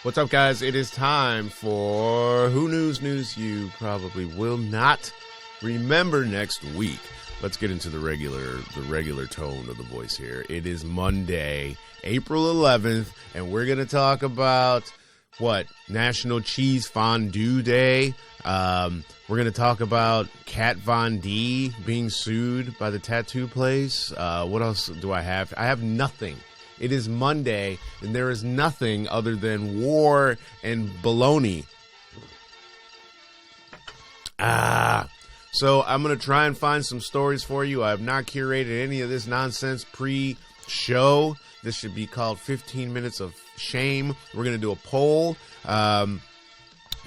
What's up, guys? It is time for Who News you probably will not remember next week. Let's get into the regular tone of the voice here. It is Monday, April 11th, and we're going to talk about National Cheese Fondue Day. We're going to talk about Kat Von D being sued by the tattoo place. What else do I have? I have nothing. It is Monday, and there is nothing other than war and baloney. So I'm going to try and find some stories for you. I have not curated any of this nonsense pre-show. This should be called 15 Minutes of Shame. We're going to do a poll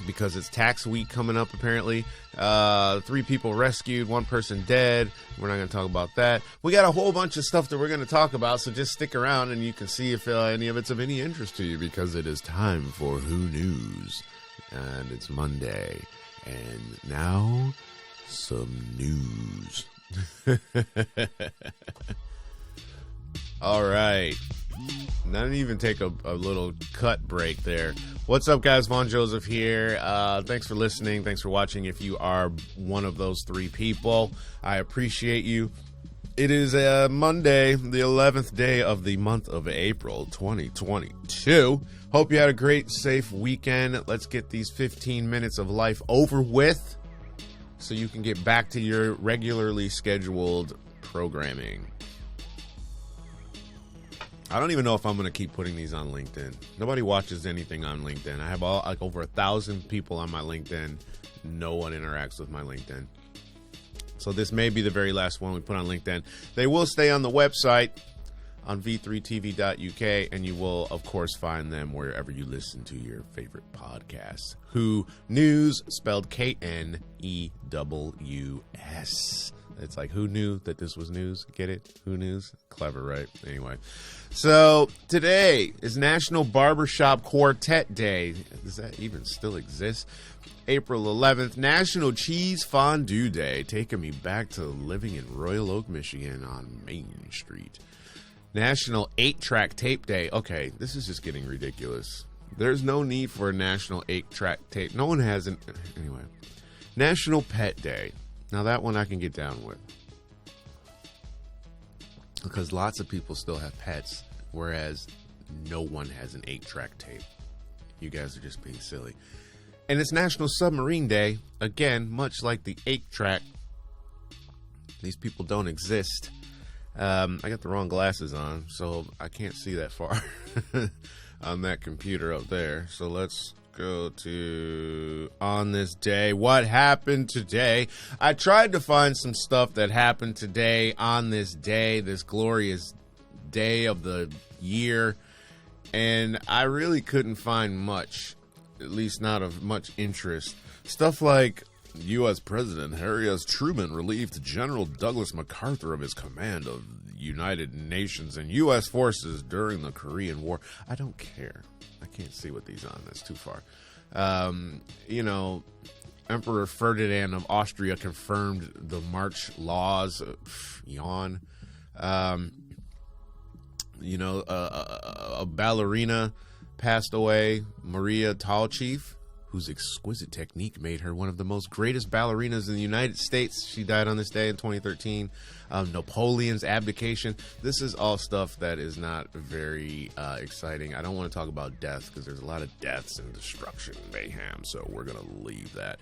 because it's tax week coming up, apparently. 3 people rescued, 1 person dead. We're not going to talk about that. We got a whole bunch of stuff that we're going to talk about, so just stick around and you can see if any of it's of any interest to you, because it is time for Who News. And it's Monday. And now, some news. All right. Not even take a little cut break there. What's up, guys? Von Joseph here. Thanks for listening. Thanks for watching. If you are one of those 3 people, I appreciate you. It is Monday, the 11th day of the month of April, 2022. Hope you had a great, safe weekend. Let's get these 15 minutes of life over with so you can get back to your regularly scheduled programming. I don't even know if I'm going to keep putting these on LinkedIn. Nobody watches anything on LinkedIn. I have over 1,000 people on my LinkedIn. No one interacts with my LinkedIn. So this may be the very last one we put on LinkedIn. They will stay on the website on v3tv.uk, and you will, of course, find them wherever you listen to your favorite podcasts. Who News, spelled Knews. It's like, who knew that this was news? Get it? Who News? Clever, right? Anyway. So, today is National Barbershop Quartet Day. Does that even still exist? April 11th, National Cheese Fondue Day, taking me back to living in Royal Oak, Michigan on Main Street. National 8-Track Tape Day. Okay, this is just getting ridiculous. There's no need for a National 8-Track Tape. No one has an... Anyway. National Pet Day. Now, that one I can get down with, because lots of people still have pets, whereas no one has an 8-track tape. You guys are just being silly. And it's National Submarine Day. Again, much like the 8-track, these people don't exist. I got the wrong glasses on, so I can't see that far on that computer up there. So let's go to on this day. What happened today? I tried to find some stuff that happened today on this day, this glorious day of the year, and I really couldn't find much, at least not of much interest. Stuff like U.S. President Harry S. Truman relieved General Douglas MacArthur of his command of United Nations and U.S. forces during the Korean War. I don't care. I can't see what these on. That's too far. Emperor Ferdinand of Austria confirmed the March laws. Yawn. A ballerina passed away, Maria Tallchief, whose exquisite technique made her one of the most greatest ballerinas in the United States. She died on this day in 2013. Napoleon's abdication. This is all stuff that is not very exciting. I don't want to talk about death because there's a lot of deaths and destruction and mayhem, so we're going to leave that.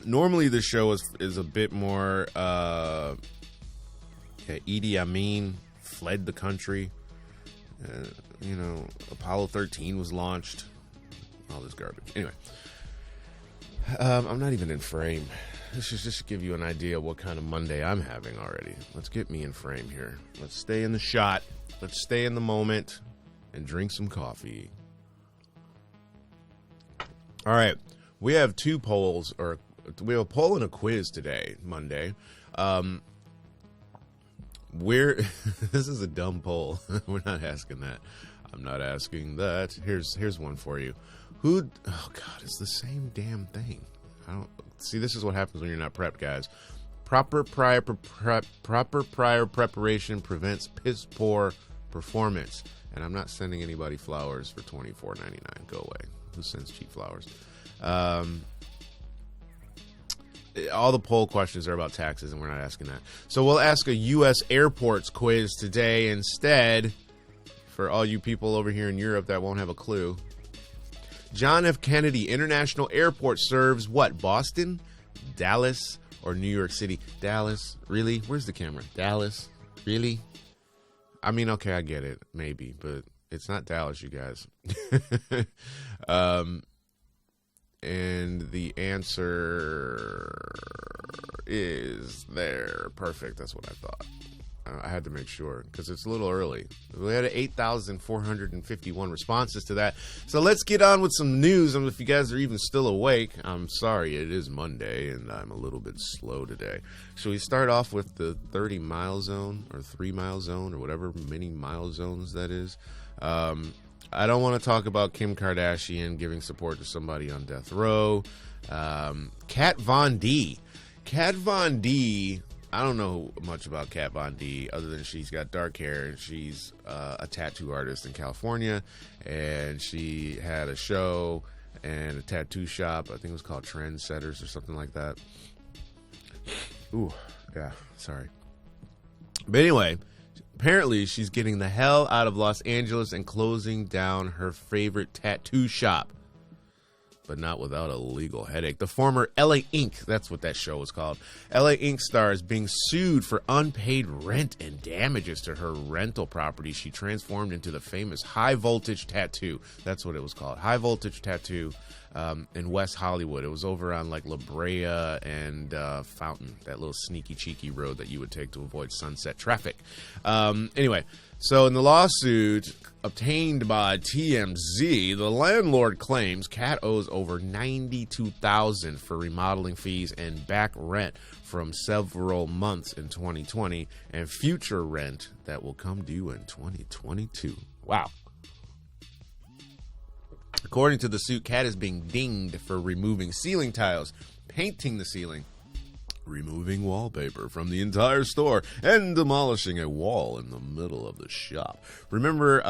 Normally the show is a bit more Idi Amin fled the country. Apollo 13 was launched. All this garbage. Anyway, I'm not even in frame. This is just to give you an idea of what kind of Monday I'm having already. Let's get me in frame here. Let's stay in the shot. Let's stay in the moment and drink some coffee. All right. We have 2 polls, or we have a poll and a quiz today, Monday. This is a dumb poll. We're not asking that. I'm not asking that. Here's one for you. Oh God, it's the same damn thing. See, this is what happens when you're not prepped, guys. Proper prior preparation prevents piss poor performance. And I'm not sending anybody flowers for $24.99. Go away. Who sends cheap flowers? All the poll questions are about taxes, and we're not asking that. So we'll ask a U.S. airports quiz today instead, for all you people over here in Europe that won't have a clue. John F. Kennedy International Airport serves what? Boston, Dallas, or New York City? Dallas? Really? Where's the camera? Dallas? Really? I mean, okay, I get it. Maybe, but it's not Dallas, you guys. And the answer is there. Perfect. That's what I thought. I had to make sure because it's a little early. We had 8,451 responses to that. So let's get on with some news. If you guys are even still awake, I'm sorry. It is Monday and I'm a little bit slow today. So we start off with the 30-mile zone or 3-mile zone or whatever many mile zones that is. I don't want to talk about Kim Kardashian giving support to somebody on death row. Kat Von D. Kat Von D, I don't know much about Kat Von D other than she's got dark hair and she's a tattoo artist in California. And she had a show and a tattoo shop. I think it was called Trendsetters or something like that. Ooh, yeah, sorry. But anyway, apparently she's getting the hell out of Los Angeles and closing down her favorite tattoo shop. But not without a legal headache. The former LA Inc., that's what that show was called. LA Inc. star is being sued for unpaid rent and damages to her rental property she transformed into the famous High Voltage Tattoo. That's what it was called. High Voltage Tattoo in West Hollywood. It was over on like La Brea and Fountain, that little sneaky cheeky road that you would take to avoid sunset traffic. Anyway, so in the lawsuit obtained by TMZ, the landlord claims Kat owes over $92,000 for remodeling fees and back rent from several months in 2020 and future rent that will come due in 2022. Wow. According to the suit, Kat is being dinged for removing ceiling tiles, painting the ceiling, removing wallpaper from the entire store, and demolishing a wall in the middle of the shop. Remember,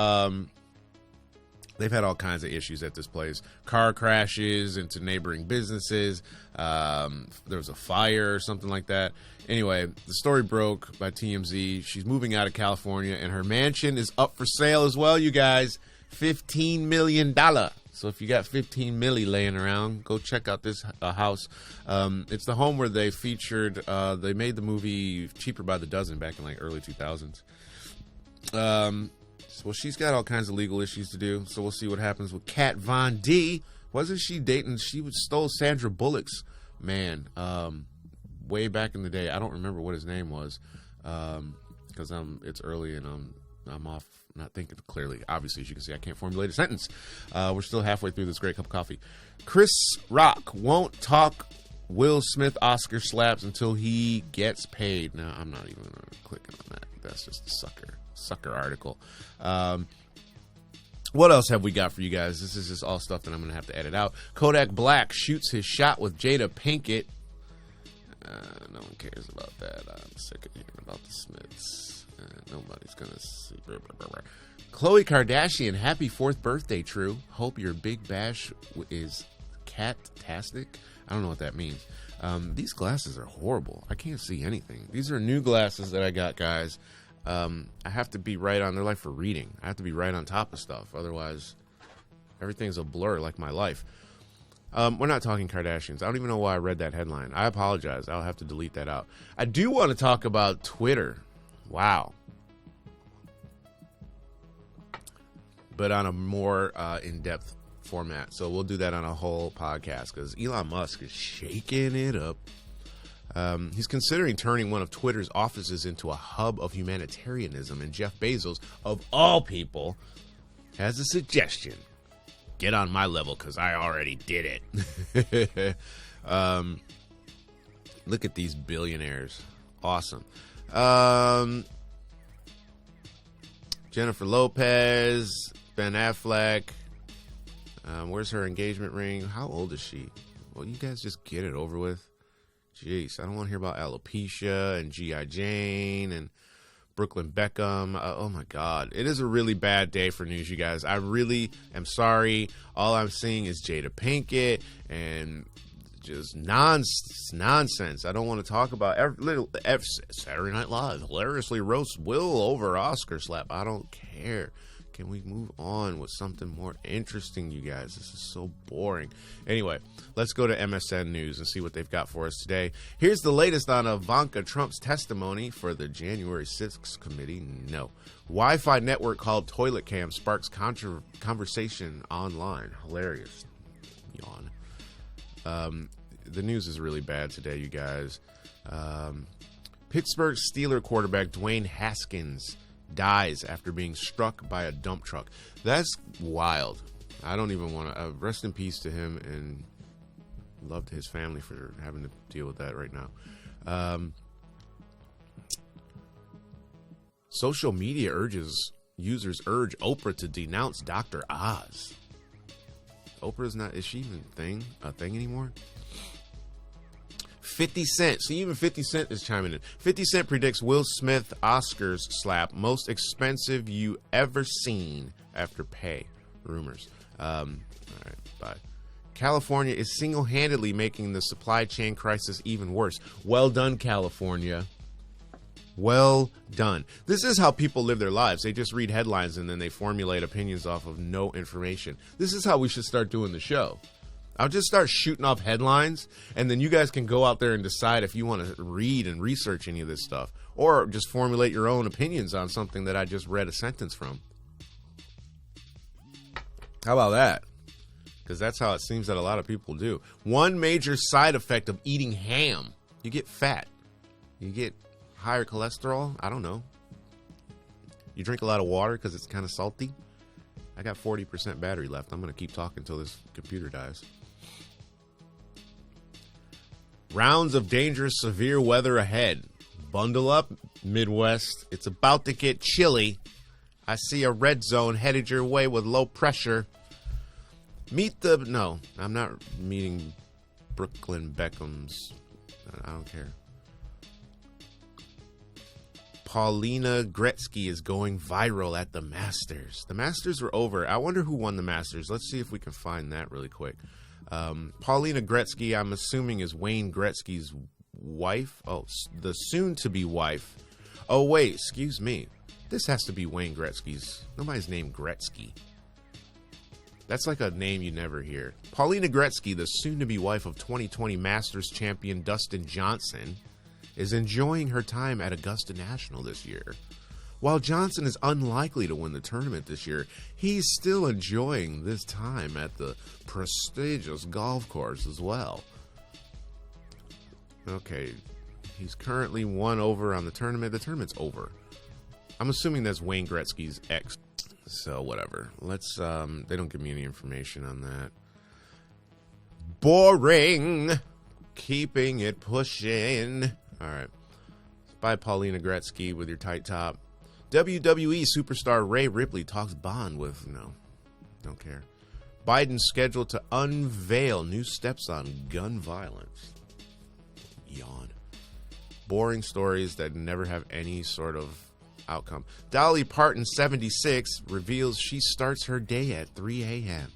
they've had all kinds of issues at this place. Car crashes into neighboring businesses. There was a fire or something like that. Anyway, the story broke by TMZ. She's moving out of California, and her mansion is up for sale as well, you guys. $15 million. So if you got 15 milli laying around, go check out this house. It's the home where they featured, they made the movie Cheaper by the Dozen back in like early 2000s. Well, she's got all kinds of legal issues to do. So we'll see what happens with Kat Von D. Wasn't she dating? She stole Sandra Bullock's man way back in the day. I don't remember what his name was because it's early and I'm off. Not thinking clearly. Obviously, as you can see, I can't formulate a sentence. We're still halfway through this great cup of coffee. Chris Rock won't talk Will Smith Oscar slaps until he gets paid. Now, I'm not even clicking on that. That's just a sucker article. What else have we got for you guys? This is just all stuff that I'm going to have to edit out. Kodak Black shoots his shot with Jada Pinkett. No one cares about that. I'm sick of hearing about the Smiths. Nobody's gonna see. Khloe Kardashian, happy 4th birthday, True. Hope your big bash is cat-tastic. I don't know what that means. These glasses are horrible. I can't see anything. These are new glasses that I got, guys. I have to be right on. They're like for reading. I have to be right on top of stuff. Otherwise, everything's a blur like my life. We're not talking Kardashians. I don't even know why I read that headline. I apologize. I'll have to delete that out. I do want to talk about Twitter. Wow. But on a more in-depth format. So we'll do that on a whole podcast because Elon Musk is shaking it up. He's considering turning one of Twitter's offices into a hub of humanitarianism. And Jeff Bezos, of all people, has a suggestion. Get on my level because I already did it. Look at these billionaires. Awesome. Jennifer Lopez, Ben Affleck. Where's her engagement ring? How old is she? Well, you guys just get it over with. Jeez, I don't want to hear about alopecia and G.I. Jane and Brooklyn Beckham. Oh my God. It is a really bad day for news, you guys. I really am sorry. All I'm seeing is Jada Pinkett and just nonsense. I don't want to talk about Saturday Night Live hilariously roasts Will over Oscar slap. I don't care. Can we move on with something more interesting, you guys? This is so boring. Anyway, let's go to MSN News and see what they've got for us today. Here's the latest on Ivanka Trump's testimony for the January 6th committee. No. Wi-Fi network called toilet cam sparks conversation online. Hilarious. Yawn. The news is really bad today, you guys. Pittsburgh Steelers quarterback Dwayne Haskins dies after being struck by a dump truck. That's wild. I don't even want to rest in peace to him, and love to his family for having to deal with that right now. Social media users urge Oprah to denounce Dr. Oz. Oprah's not, is she even a thing anymore? 50 Cent. See, even 50 Cent is chiming in. 50 Cent predicts Will Smith Oscars slap most expensive you ever seen after pay. Rumors. All right, bye. California is single-handedly making the supply chain crisis even worse. Well done, California. Well done. This is how people live their lives. They just read headlines and then they formulate opinions off of no information. This is how we should start doing the show. I'll just start shooting off headlines, and then you guys can go out there and decide if you want to read and research any of this stuff, or just formulate your own opinions on something that I just read a sentence from. How about that? Because that's how it seems that a lot of people do. One major side effect of eating ham: you get fat. You get higher cholesterol. I don't know. You drink a lot of water because it's kind of salty. I got 40% battery left. I'm going to keep talking until this computer dies. Rounds of dangerous severe weather ahead. Bundle up, Midwest. It's about to get chilly. I see a red zone headed your way with low pressure. No, I'm not meeting Brooklyn Beckham's. I don't care. Paulina Gretzky is going viral at the Masters. The Masters were over. I wonder who won the Masters. Let's see if we can find that really quick. Paulina Gretzky, I'm assuming, is Wayne Gretzky's wife. Oh, the soon-to-be wife. Oh, wait, excuse me. This has to be Wayne Gretzky's. Nobody's named Gretzky. That's like a name you never hear. Paulina Gretzky, the soon-to-be wife of 2020 Masters champion Dustin Johnson, is enjoying her time at Augusta National this year. While Johnson is unlikely to win the tournament this year, he's still enjoying this time at the prestigious golf course as well. Okay, he's currently 1 over on the tournament. The tournament's over. I'm assuming that's Wayne Gretzky's ex. So whatever. Let's they don't give me any information on that. Boring. Keeping it pushing. All right. Bye, Paulina Gretzky, with your tight top. WWE superstar Rhea Ripley talks bond with... No, don't care. Biden scheduled to unveil new steps on gun violence. Yawn. Boring stories that never have any sort of outcome. Dolly Parton, 76, reveals she starts her day at 3 a.m.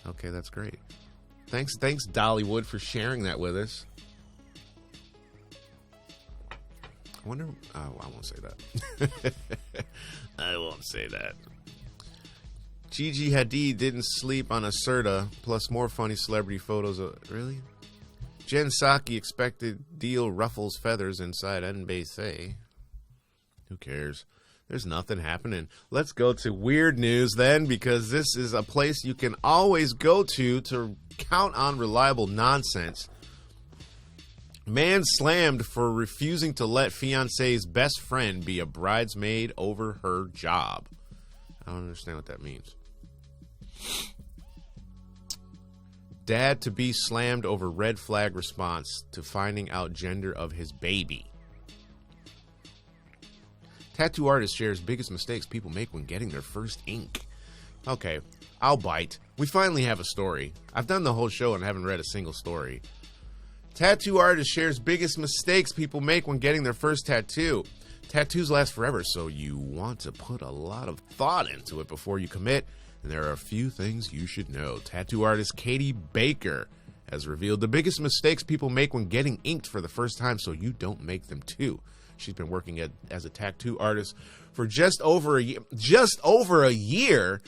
Okay, that's great. Thanks, Dollywood, for sharing that with us. I wonder... Oh, I won't say that. I won't say that. Gigi Hadid didn't sleep on a Serta, plus more funny celebrity photos of... Really? Jen Psaki expected deal ruffles feathers inside NBC. Who cares? There's nothing happening. Let's go to weird news then, because this is a place you can always go to count on reliable nonsense. Man slammed for refusing to let fiance's best friend be a bridesmaid over her job. I don't understand what that means. Dad to be slammed over red flag response to finding out gender of his baby. Tattoo artist shares biggest mistakes people make when getting their first ink. Okay, I'll bite. We finally have a story. I've done the whole show and haven't read a single story. Tattoo artist shares biggest mistakes people make when getting their first tattoo. Tattoos last forever, so you want to put a lot of thought into it before you commit. And there are a few things you should know. Tattoo artist Katie Baker has revealed the biggest mistakes people make when getting inked for the first time, so you don't make them too. She's been working as a tattoo artist for just over a year.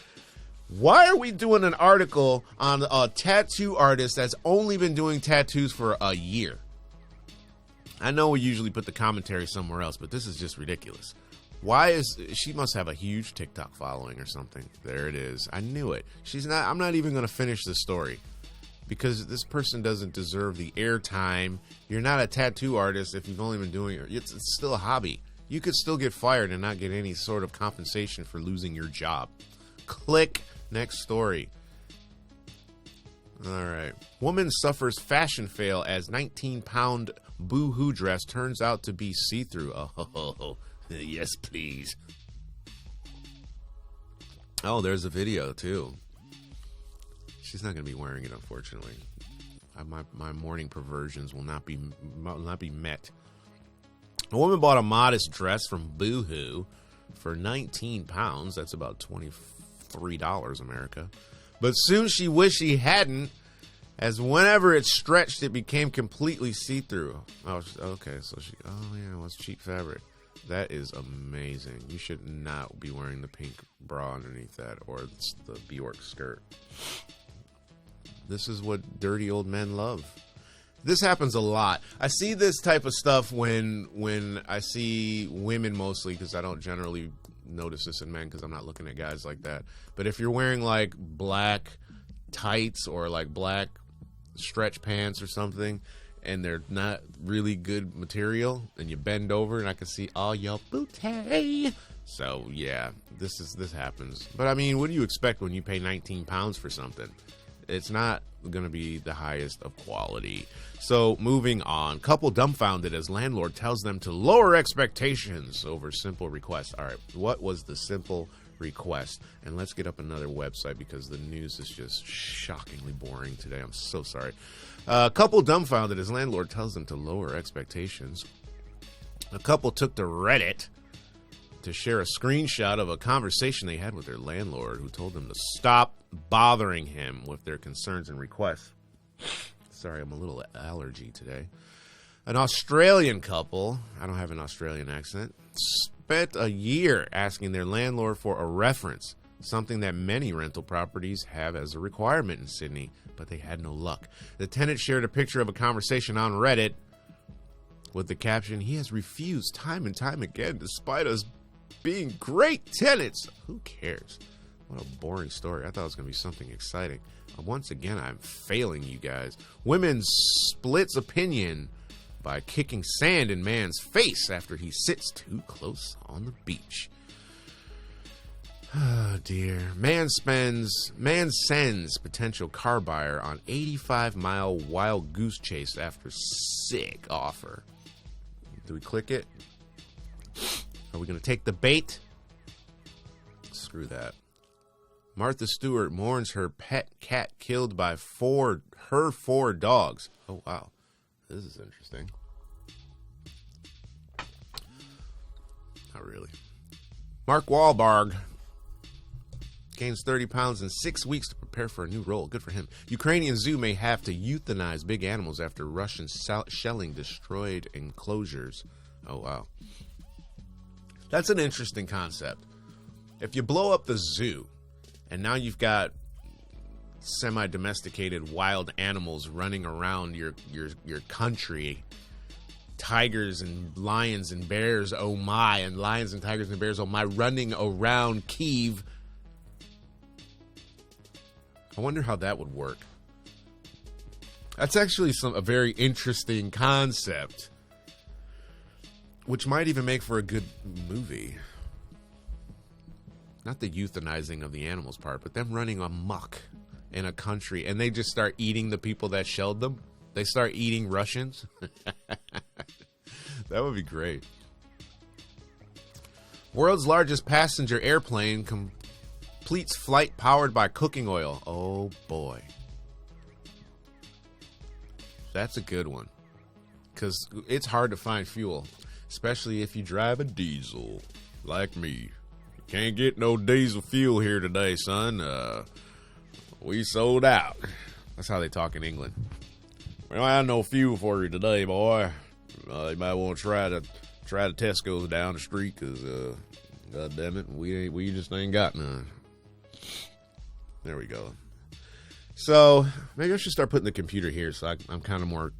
Why are we doing an article on a tattoo artist that's only been doing tattoos for a year? I know we usually put the commentary somewhere else, but this is just ridiculous. She must have a huge TikTok following or something. There it is. I knew it. I'm not even going to finish the story because this person doesn't deserve the airtime. You're not a tattoo artist if you've only been doing it. It's still a hobby. You could still get fired and not get any sort of compensation for losing your job. Click next story. All right. Woman suffers fashion fail as 19-pound BooHoo dress turns out to be see-through. Oh, yes, please. Oh, there's a video, too. She's not going to be wearing it, unfortunately. My morning perversions will not be met. A woman bought a modest dress from BooHoo for 19 pounds. That's about $23 America. But soon she wished she hadn't, as whenever it stretched, it became completely see-through. Oh, okay. So it's cheap fabric. That is amazing. You should not be wearing the pink bra underneath that or the Bjork skirt. This is what dirty old men love. This happens a lot. I see this type of stuff when I see women mostly, because I don't generally notice this in men because I'm not looking at guys like that. But if you're wearing like black tights or like black stretch pants or something, and they're not really good material, and you bend over and I can see all your booty. So yeah, this happens. But I mean, what do you expect when you pay 19 pounds for something? It's not going to be the highest of quality. So moving on, couple dumbfounded as landlord tells them to lower expectations over simple request. All right, what was the simple request? And let's get up another website because the news is just shockingly boring today. I'm so sorry. Couple dumbfounded as landlord tells them to lower expectations. A couple took to Reddit to share a screenshot of a conversation they had with their landlord, who told them to stop bothering him with their concerns and requests. Sorry, I'm a little allergy today. An Australian couple, I don't have an Australian accent, spent a year asking their landlord for a reference, something that many rental properties have as a requirement in Sydney, but they had no luck. The tenant shared a picture of a conversation on Reddit with the caption, "He has refused time and time again despite us being great tenants." Who cares? What a boring story. I thought it was going to be something exciting. Once again, I'm failing you guys. Women splits opinion by kicking sand in man's face after he sits too close on the beach. Oh dear. Man sends potential car buyer on 85-mile wild goose chase after sick offer. Do we click it? Are we going to take the bait? Screw that. Martha Stewart mourns her pet cat killed by her four dogs. Oh, wow. This is interesting. Not really. Mark Wahlberg gains 30 pounds in 6 weeks to prepare for a new role. Good for him. Ukrainian zoo may have to euthanize big animals after Russian shelling destroyed enclosures. Oh, wow. That's an interesting concept. If you blow up the zoo, and now you've got semi-domesticated wild animals running around your country, tigers and lions and bears, oh my, and lions and tigers and bears, oh my, running around Kyiv. I wonder how that would work. That's actually a very interesting concept, which might even make for a good movie. Not the euthanizing of the animals part, but them running amok in a country, and they just start eating the people that shelled them. They start eating Russians. That would be great. World's largest passenger airplane completes flight powered by cooking oil. Oh boy. That's a good one, because it's hard to find fuel. especially if you drive a diesel like me. Can't get no diesel fuel here today, son. We sold out. That's how they talk in England. We don't have no fuel for you today, boy. You might want to try the Tesco's down the street, because God damn it, we just ain't got none. There we go. So maybe I should start putting the computer here, so I'm kind of more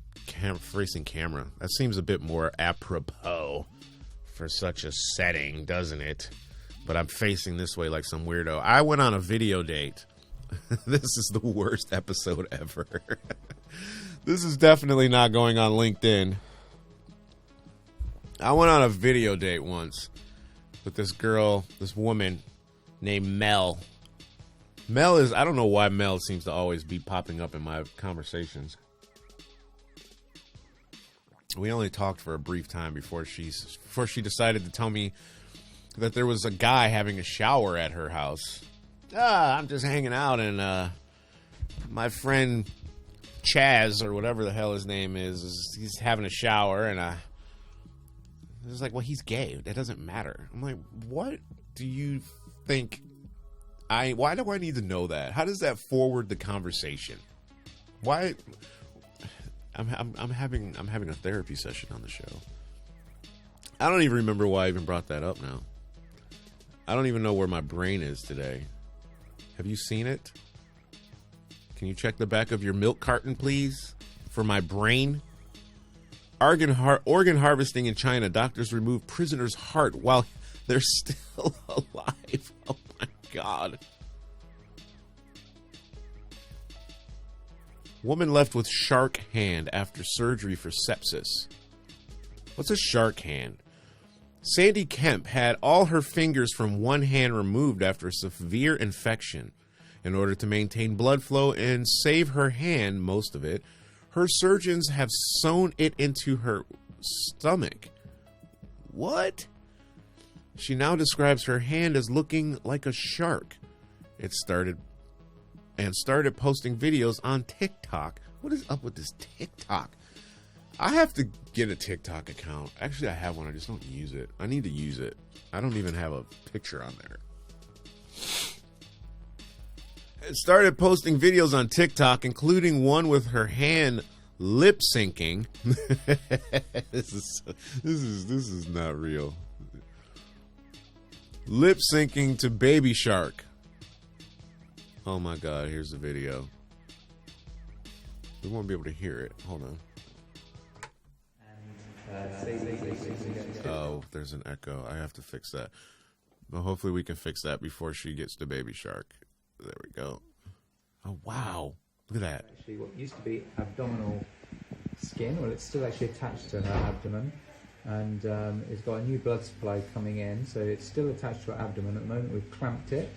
facing camera. That seems a bit more apropos for such a setting, doesn't it? But I'm facing this way like some weirdo. I went on a video date. This is the worst episode ever. This is definitely not going on LinkedIn. I went on a video date once with this woman named Mel. I don't know why Mel seems to always be popping up in my conversations. We only talked for a brief time before she decided to tell me that there was a guy having a shower at her house. I'm just hanging out, and my friend Chaz, or whatever the hell his name is he's having a shower, and I was like, well, he's gay. That doesn't matter. I'm like, what do you think? Why do I need to know that? How does that forward the conversation? Why? I'm having a therapy session on the show. I don't even remember why I even brought that up now. I don't even know where my brain is today. Have you seen it? Can you check the back of your milk carton, please? For my brain? Organ harvesting in China. Doctors remove prisoner's heart while they're still alive. Oh my God. Woman left with shark hand after surgery for sepsis. What's a shark hand? Sandy Kemp had all her fingers from one hand removed after a severe infection. In order to maintain blood flow and save her hand, most of it, her surgeons have sewn it into her stomach. What? She now describes her hand as looking like a shark. It started posting videos on TikTok. What is up with this TikTok? I have to get a TikTok account. Actually, I have one. I just don't use it. I need to use it. I don't even have a picture on there. It started posting videos on TikTok, including one with her hand lip syncing. This is not real. Lip syncing to Baby Shark. Oh my God, here's the video. We won't be able to hear it. Hold on. Oh, there's an echo. I have to fix that. Well, hopefully we can fix that before she gets to Baby Shark. There we go. Oh, wow. Look at that. Actually, what used to be abdominal skin, well, it's still actually attached to her abdomen, and it's got a new blood supply coming in, so it's still attached to her abdomen. At the moment, we've clamped it,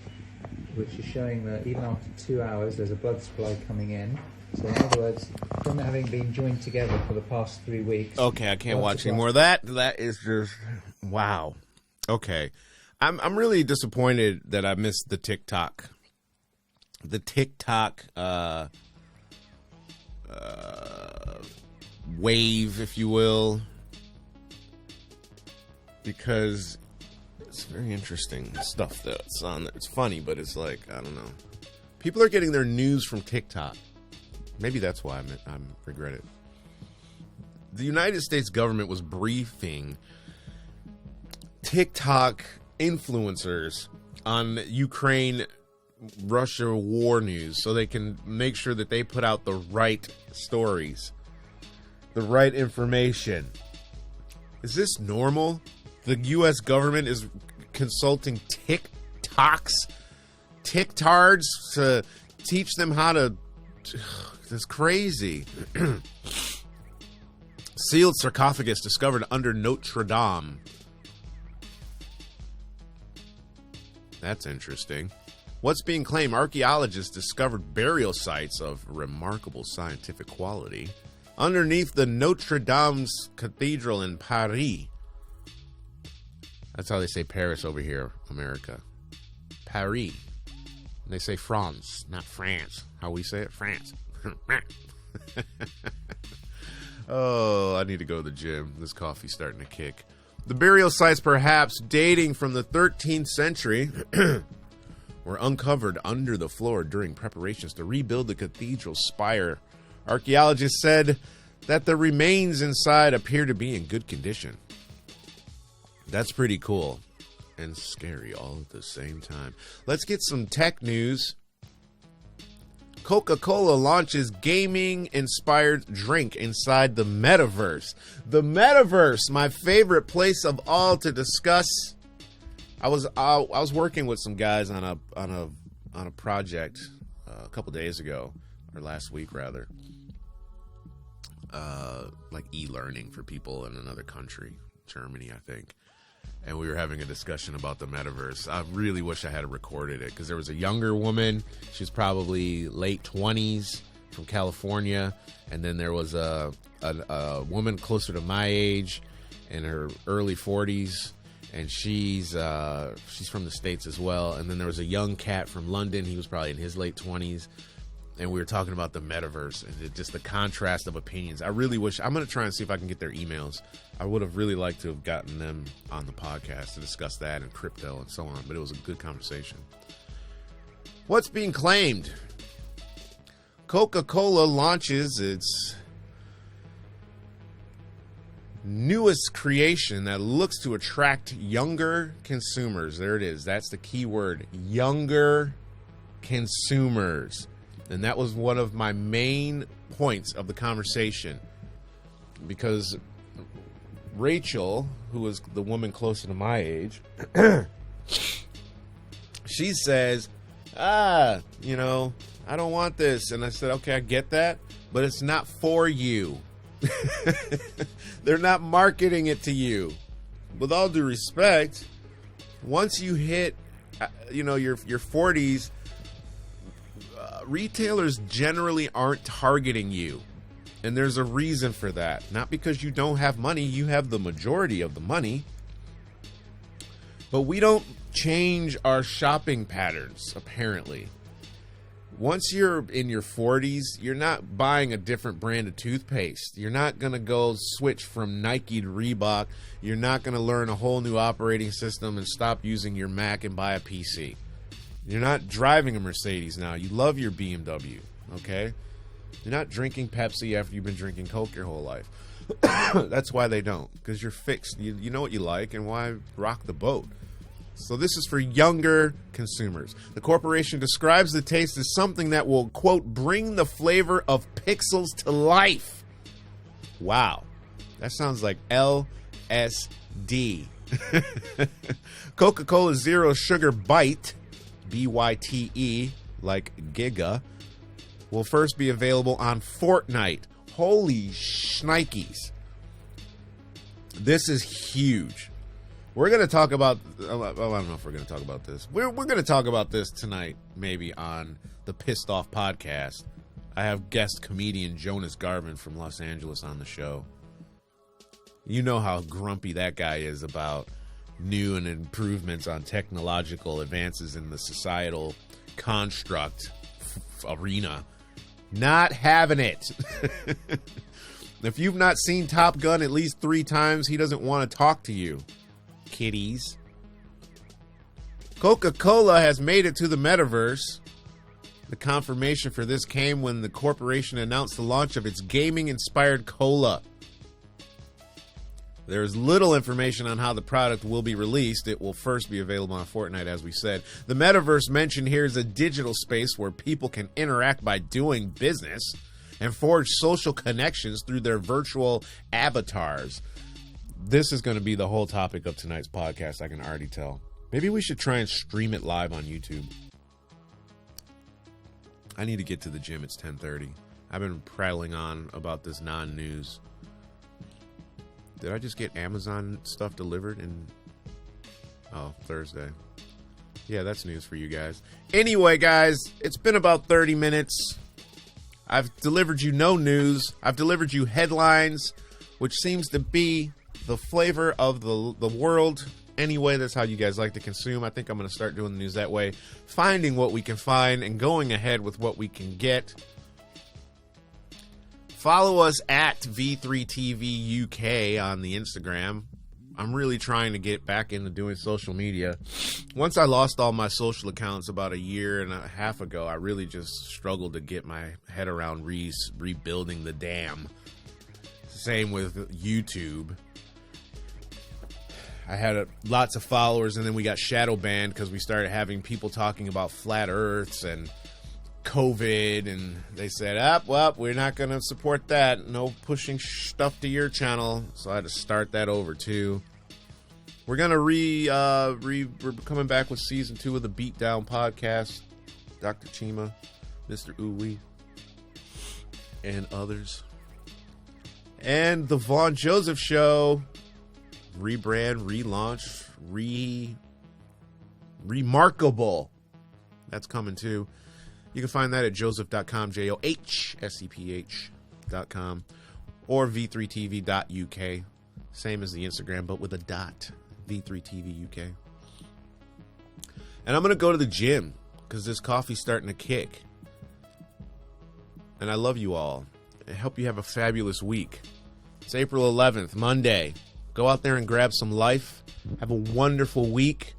which is showing that even after 2 hours, there's a blood supply coming in. So in other words, from having been joined together for the past 3 weeks... Okay, I can't watch any more of that. That is just... Wow. Okay. I'm really disappointed that I missed the TikTok. The TikTok wave, if you will. Because it's very interesting stuff that's on there. It's funny, but it's like, I don't know. People are getting their news from TikTok. Maybe that's why I regret it. The United States government was briefing TikTok influencers on Ukraine-Russia war news so they can make sure that they put out the right stories, the right information. Is this normal? The U.S. government is consulting TikTards to teach them how to... That's crazy. Sealed sarcophagus discovered under Notre Dame. That's interesting. What's being claimed? Archaeologists discovered burial sites of remarkable scientific quality underneath the Notre Dame's Cathedral in Paris. That's how they say Paris over here, America. Paris. They say France, not France. How we say it? France. Oh, I need to go to the gym. This coffee's starting to kick. The burial sites, perhaps dating from the 13th century, were uncovered under the floor during preparations to rebuild the cathedral spire. Archaeologists said that the remains inside appear to be in good condition. That's pretty cool and scary all at the same time. Let's get some tech news. Coca Cola launches gaming-inspired drink inside the Metaverse. The Metaverse, my favorite place of all to discuss. I was working with some guys on a project a couple days ago, or last week rather, like e-learning for people in another country, Germany, I think. And we were having a discussion about the Metaverse. I really wish I had recorded it, because there was a younger woman. She was probably late 20s from California. And then there was a woman closer to my age in her early 40s. And she's from the States as well. And then there was a young cat from London. He was probably in his late 20s. And we were talking about the Metaverse and just the contrast of opinions. I really wish, I'm going to try and see if I can get their emails. I would have really liked to have gotten them on the podcast to discuss that and crypto and so on, but it was a good conversation. What's being claimed? Coca Cola launches its newest creation that looks to attract younger consumers. There it is. That's the key word. Younger consumers. And that was one of my main points of the conversation, because Rachel, who was the woman closer to my age, she says, I don't want this. And I said, okay, I get that, but it's not for you. They're not marketing it to you. With all due respect, once you hit, your 40s, retailers generally aren't targeting you. And there's a reason for that. Not because you don't have money. You have the majority of the money. But we don't change our shopping patterns, apparently. Once you're in your 40s, you're not buying a different brand of toothpaste. You're not going to go switch from Nike to Reebok. You're not going to learn a whole new operating system and stop using your Mac and buy a PC. You're not driving a Mercedes now. You love your BMW, okay? You're not drinking Pepsi after you've been drinking Coke your whole life. That's why they don't, because you're fixed. You know what you like, and why rock the boat? So this is for younger consumers. The corporation describes the taste as something that will, quote, bring the flavor of pixels to life. Wow. That sounds like LSD. Coca-Cola Zero Sugar Bite, BYTE, like Giga, will first be available on Fortnite. Holy shnikes. This is huge. We're going to talk about, I don't know if we're going to talk about this. We're going to talk about this tonight, maybe on the Pissed Off podcast. I have guest comedian Jonas Garvin from Los Angeles on the show. You know how grumpy that guy is about new and improvements on technological advances in the societal construct arena. Not having it. If you've not seen Top Gun at least 3 times, he doesn't want to talk to you, kiddies. Coca-Cola has made it to the Metaverse. The confirmation for this came when the corporation announced the launch of its gaming-inspired cola. There's little information on how the product will be released. It will first be available on Fortnite, as we said. The Metaverse mentioned here is a digital space where people can interact by doing business and forge social connections through their virtual avatars. This is going to be the whole topic of tonight's podcast, I can already tell. Maybe we should try and stream it live on YouTube. I need to get to the gym. It's 10:30. I've been prattling on about this non-news. Did I just get Amazon stuff delivered Thursday? Yeah, that's news for you guys. Anyway, guys, it's been about 30 minutes. I've delivered you no news. I've delivered you headlines, which seems to be the flavor of the world. Anyway, that's how you guys like to consume. I think I'm going to start doing the news that way. Finding what we can find and going ahead with what we can get. Follow us at V3TV UK on the Instagram. I'm really trying to get back into doing social media. Once I lost all my social accounts about a year and a half ago, I really just struggled to get my head around rebuilding the dam. Same with YouTube. I had lots of followers, and then we got shadow banned because we started having people talking about flat earths and COVID, and they said, well, we're not going to support that. No pushing stuff to your channel. So I had to start that over too. We're going to we're coming back with season 2 of the Beatdown podcast. Dr. Chima, Mr. Uwe, and others. And the Vaughn Joseph Show. Rebrand, relaunch, remarkable. That's coming too. You can find that at joseph.com, JOHSEPH.com, or v3tv.uk. Same as the Instagram, but with a dot. V3TV UK. And I'm going to go to the gym because this coffee's starting to kick. And I love you all. I hope you have a fabulous week. It's April 11th, Monday. Go out there and grab some life. Have a wonderful week.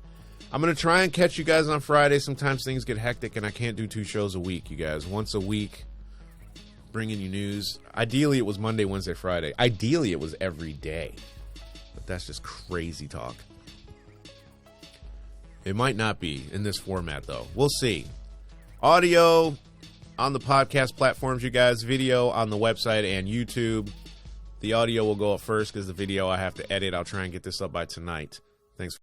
I'm going to try and catch you guys on Friday. Sometimes things get hectic and I can't do 2 shows a week, you guys. Once a week, bringing you news. Ideally, it was Monday, Wednesday, Friday. Ideally, it was every day. But that's just crazy talk. It might not be in this format, though. We'll see. Audio on the podcast platforms, you guys. Video on the website and YouTube. The audio will go up first because the video I have to edit. I'll try and get this up by tonight. Thanks.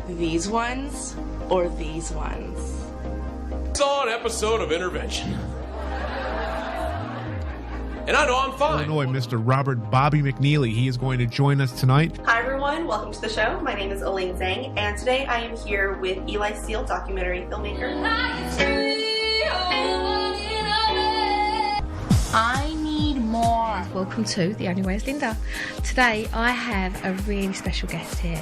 These ones or these ones? Saw an episode of Intervention. And I know I'm fine. Illinois, Mr. Robert Bobby McNeely. He is going to join us tonight. Hi, everyone. Welcome to the show. My name is Elaine Zhang, and today I am here with Eli Steele, documentary filmmaker. I need more. Welcome to The Only Way is Linda. Today I have a really special guest here.